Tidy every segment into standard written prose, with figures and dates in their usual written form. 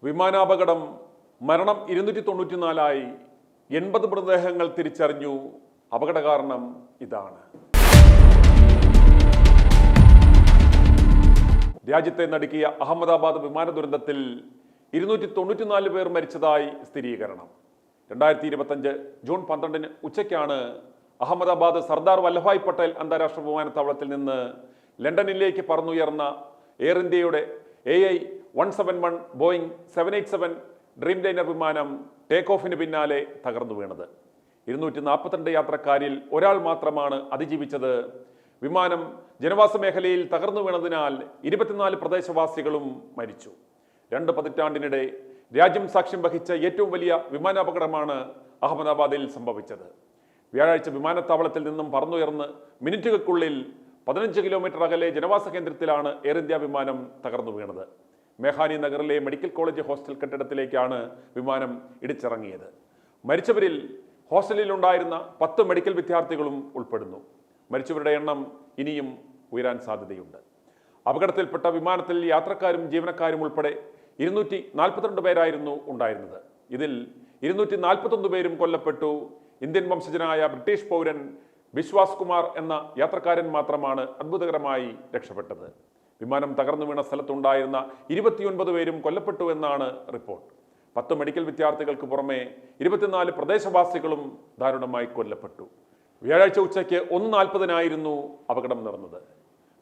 വിമാനാപകടം മരണം 294ആയി. 80 മൃതദേഹങ്ങൾ തിരിച്ചറിഞ്ഞു. അപകട കാരണം ഇതാണ്. രാജ്യത്തെ നടുക്കിയ അഹമ്മദാബാദ് വിമാന ദുരന്തത്തിൽ 294 പേർ മരിച്ചതായി സ്ഥിരീകരണം. 2025 ജൂൺ 12 ഉച്ചയ്ക്കാണ് അഹമ്മദാബാദ് സർദാർ വല്ലഭായ് പട്ടേൽ അന്താരാഷ്ട്ര വിമാനത്താവളത്തിൽ നിന്ന് ലണ്ടനിലേക്ക് പറന്നുയർന്ന എയർ ഇന്ത്യയുടെ AI-171 ബോയിങ് 787 ഡ്രീം ലൈനർ വിമാനം ടേക്ക് ഓഫിന് പിന്നാലെ തകർന്നു വീണത്. 242 യാത്രക്കാരിൽ ഒരാൾ മാത്രമാണ് അതിജീവിച്ചത്. വിമാനം ജനവാസ മേഖലയിൽ തകർന്നു വീണതിനാൽ 24 പ്രദേശവാസികളും മരിച്ചു. 2 പതിറ്റാണ്ടിനിടെ രാജ്യം സാക്ഷ്യം വഹിച്ച ഏറ്റവും വലിയ വിമാനാപകടമാണ് അഹമ്മദാബാദിൽ സംഭവിച്ചത്. വ്യാഴാഴ്ച വിമാനത്താവളത്തിൽ നിന്നും പറന്നുയർന്ന് മിനിറ്റുകൾക്കുള്ളിൽ 15 കിലോമീറ്റർ അകലെ ജനവാസ കേന്ദ്രത്തിലാണ് എയർ ഇന്ത്യ വിമാനം തകർന്നു വീണത്. മേഹാനി നഗറിലെ മെഡിക്കൽ കോളേജ് ഹോസ്റ്റൽ കെട്ടിടത്തിലേക്കാണ് വിമാനം ഇടിച്ചിറങ്ങിയത്. മരിച്ചവരിൽ ഹോസ്റ്റലിലുണ്ടായിരുന്ന 10 മെഡിക്കൽ വിദ്യാർത്ഥികളും ഉൾപ്പെടുന്നു. മരിച്ചവരുടെ എണ്ണം ഇനിയും ഉയരാൻ സാധ്യതയുണ്ട്. അപകടത്തിൽപ്പെട്ട വിമാനത്തിൽ യാത്രക്കാരും ജീവനക്കാരും ഉൾപ്പെടെ 242 പേരായിരുന്നു ഉണ്ടായിരുന്നത്. ഇതിൽ 241 പേരും കൊല്ലപ്പെട്ടു. ഇന്ത്യൻ വംശജനായ ബ്രിട്ടീഷ് പൗരൻ വിശ്വാസ് കുമാർ എന്ന യാത്രക്കാരൻ മാത്രമാണ് അത്ഭുതകരമായി രക്ഷപ്പെട്ടത്. വിമാനം തകർന്നു വീണ സ്ഥലത്തുണ്ടായിരുന്ന 29 പേരും കൊല്ലപ്പെട്ടു എന്നാണ് റിപ്പോർട്ട്. 10 മെഡിക്കൽ വിദ്യാർത്ഥികൾക്ക് പുറമെ 24 പ്രദേശവാസികളും ദാരുണമായി കൊല്ലപ്പെട്ടു. വ്യാഴാഴ്ച ഉച്ചയ്ക്ക് 1:40 അപകടം നടന്നത്.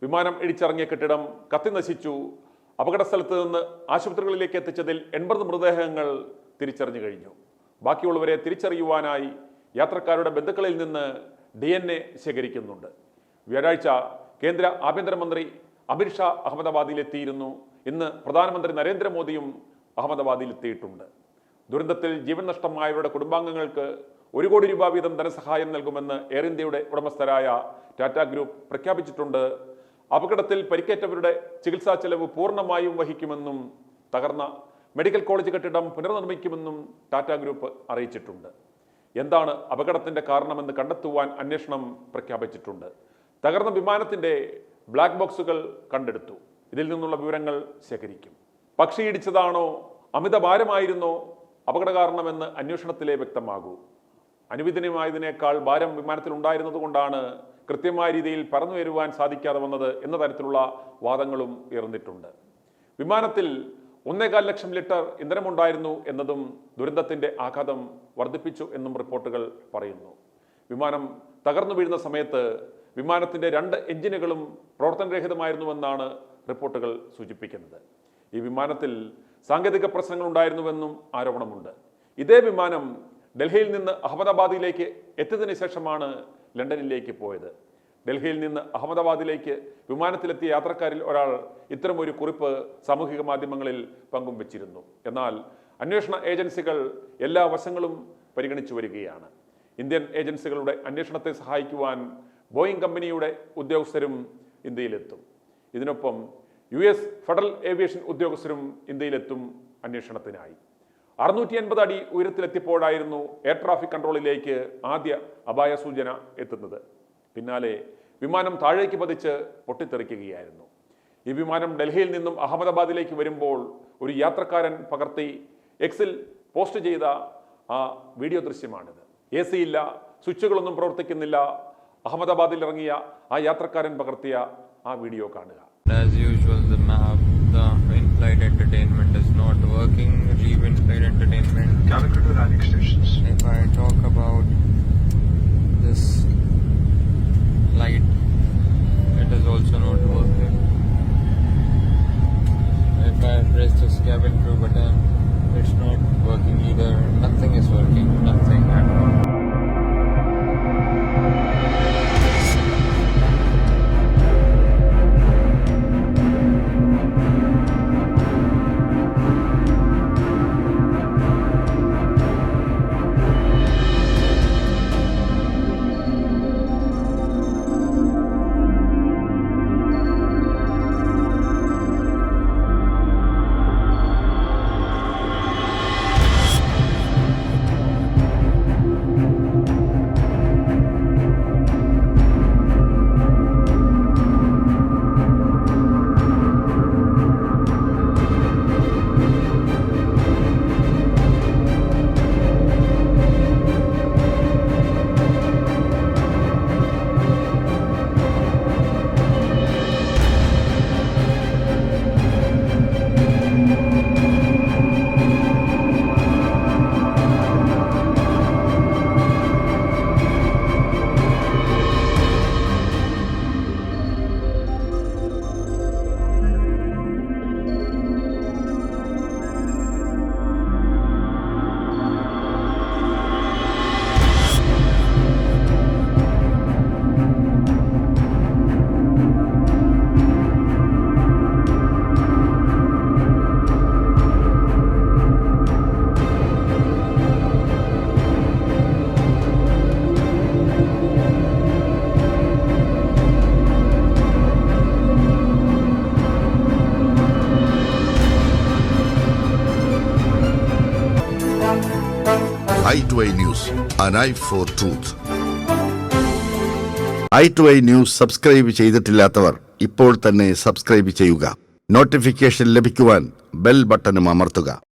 വിമാനം ഇടിച്ചിറങ്ങിയ കെട്ടിടം കത്തിനശിച്ചു. അപകട സ്ഥലത്ത് നിന്ന് ആശുപത്രികളിലേക്ക് എത്തിച്ചതിൽ 80 മൃതദേഹങ്ങൾ തിരിച്ചറിഞ്ഞു കഴിഞ്ഞു. ബാക്കിയുള്ളവരെ തിരിച്ചറിയുവാനായി യാത്രക്കാരുടെ ബന്ധുക്കളിൽ നിന്ന് DNA ശേഖരിക്കുന്നുണ്ട്. വ്യാഴാഴ്ച കേന്ദ്ര ആഭ്യന്തരമന്ത്രി അമിത് ഷാ അഹമ്മദാബാദിലെത്തിയിരുന്നു. ഇന്ന് പ്രധാനമന്ത്രി നരേന്ദ്രമോദിയും അഹമ്മദാബാദിലെത്തിയിട്ടുണ്ട്. ദുരന്തത്തിൽ ജീവൻ നഷ്ടമായവരുടെ കുടുംബാംഗങ്ങൾക്ക് 1 കോടി രൂപ വീതം ധനസഹായം നൽകുമെന്ന് എയർ ഇന്ത്യയുടെ ഉടമസ്ഥരായ ടാറ്റ ഗ്രൂപ്പ് പ്രഖ്യാപിച്ചിട്ടുണ്ട്. അപകടത്തിൽ പരിക്കേറ്റവരുടെ ചികിത്സാ ചെലവ് പൂർണ്ണമായും വഹിക്കുമെന്നും തകർന്ന മെഡിക്കൽ കോളേജ് കെട്ടിടം പുനർനിർമ്മിക്കുമെന്നും ടാറ്റ ഗ്രൂപ്പ് അറിയിച്ചിട്ടുണ്ട്. എന്താണ് അപകടത്തിന്റെ കാരണമെന്ന് കണ്ടെത്തുവാൻ അന്വേഷണം പ്രഖ്യാപിച്ചിട്ടുണ്ട്. തകർന്ന വിമാനത്തിന്റെ ബ്ലാക്ക് ബോക്സുകൾ കണ്ടെടുത്തു. ഇതിൽ നിന്നുള്ള വിവരങ്ങൾ ശേഖരിക്കും. പക്ഷി ഇടിച്ചതാണോ അമിത ഭാരമായിരുന്നോ അപകട കാരണമെന്ന് അന്വേഷണത്തിലേ വ്യക്തമാകൂ. അനുവദനീയമായതിനേക്കാൾ ഭാരം വിമാനത്തിൽ ഉണ്ടായിരുന്നത് കൊണ്ടാണ് കൃത്യമായ രീതിയിൽ പറന്നു വരുവാൻ സാധിക്കാതെ വന്നത് എന്ന തരത്തിലുള്ള വാദങ്ങളും ഉയർന്നിട്ടുണ്ട്. വിമാനത്തിൽ 1.25 ലക്ഷം ലിറ്റർ ഇന്ധനമുണ്ടായിരുന്നു എന്നതും ദുരന്തത്തിന്റെ ആഘാതം വർദ്ധിപ്പിച്ചു എന്നും റിപ്പോർട്ടുകൾ പറയുന്നു. വിമാനം തകർന്നു വീഴുന്ന സമയത്ത് വിമാനത്തിന്റെ 2 എഞ്ചിനുകളും പ്രവർത്തനരഹിതമായിരുന്നുവെന്നാണ് റിപ്പോർട്ടുകൾ സൂചിപ്പിക്കുന്നത്. ഈ വിമാനത്തിൽ സാങ്കേതിക പ്രശ്നങ്ങൾ ഉണ്ടായിരുന്നുവെന്നും ആരോപണമുണ്ട്. ഇതേ വിമാനം ഡൽഹിയിൽ നിന്ന് അഹമ്മദാബാദിലേക്ക് എത്തിയതിനു ശേഷമാണ് ലണ്ടനിലേക്ക് പോയത്. ഡൽഹിയിൽ നിന്ന് അഹമ്മദാബാദിലേക്ക് വിമാനത്തിലെത്തിയ യാത്രക്കാരിൽ ഒരാൾ ഇത്തരമൊരു കുറിപ്പ് സാമൂഹിക മാധ്യമങ്ങളിൽ പങ്കുവച്ചിരുന്നു. എന്നാൽ അന്വേഷണ ഏജൻസികൾ എല്ലാ വശങ്ങളും പരിഗണിച്ചു വരികയാണ്. ഇന്ത്യൻ ഏജൻസികളുടെ അന്വേഷണത്തെ സഹായിക്കുവാൻ ബോയിങ് കമ്പനിയുടെ ഉദ്യോഗസ്ഥരും ഇന്ത്യയിലെത്തും. ഇതിനൊപ്പം US ഫെഡറൽ ഏവിയേഷൻ ഉദ്യോഗസ്ഥരും ഇന്ത്യയിലെത്തും അന്വേഷണത്തിനായി. 680 അടി ഉയരത്തിലെത്തിയപ്പോഴായിരുന്നു എയർ ട്രാഫിക് കൺട്രോളിലേക്ക് ആദ്യ അപായ സൂചന എത്തുന്നത്. പിന്നാലെ വിമാനം താഴേക്ക് പതിച്ച് പൊട്ടിത്തെറിക്കുകയായിരുന്നു. ഈ വിമാനം ഡൽഹിയിൽ നിന്നും അഹമ്മദാബാദിലേക്ക് വരുമ്പോൾ ഒരു യാത്രക്കാരൻ പകർത്തി എക്സിൽ പോസ്റ്റ് ചെയ്ത ആ വീഡിയോ ദൃശ്യമാണിത്. AC ഇല്ല, സ്വിച്ചുകളൊന്നും പ്രവർത്തിക്കുന്നില്ല. അഹമ്മദാബാദിൽ ഇറങ്ങിയ ആ യാത്രക്കാരൻ പകർത്തിയ ആ വീഡിയോ കാണുക. As usual, the map, the in-flight entertainment is not working. Leave in-flight entertainment. Calicut to landing stations. If I talk about this light, it is also not working. If I press this cabin crew button, it's not working either. Nothing is working. Nothing at all. i2i News, an eye for truth. i2i News subscribe ചെയ്തിട്ടില്ലാത്തവർ ഇപ്പോൾ തന്നെ subscribe ചെയ്യുക. Notification ലഭിക്കുവാൻ bell ബട്ടണും അമർത്തുക.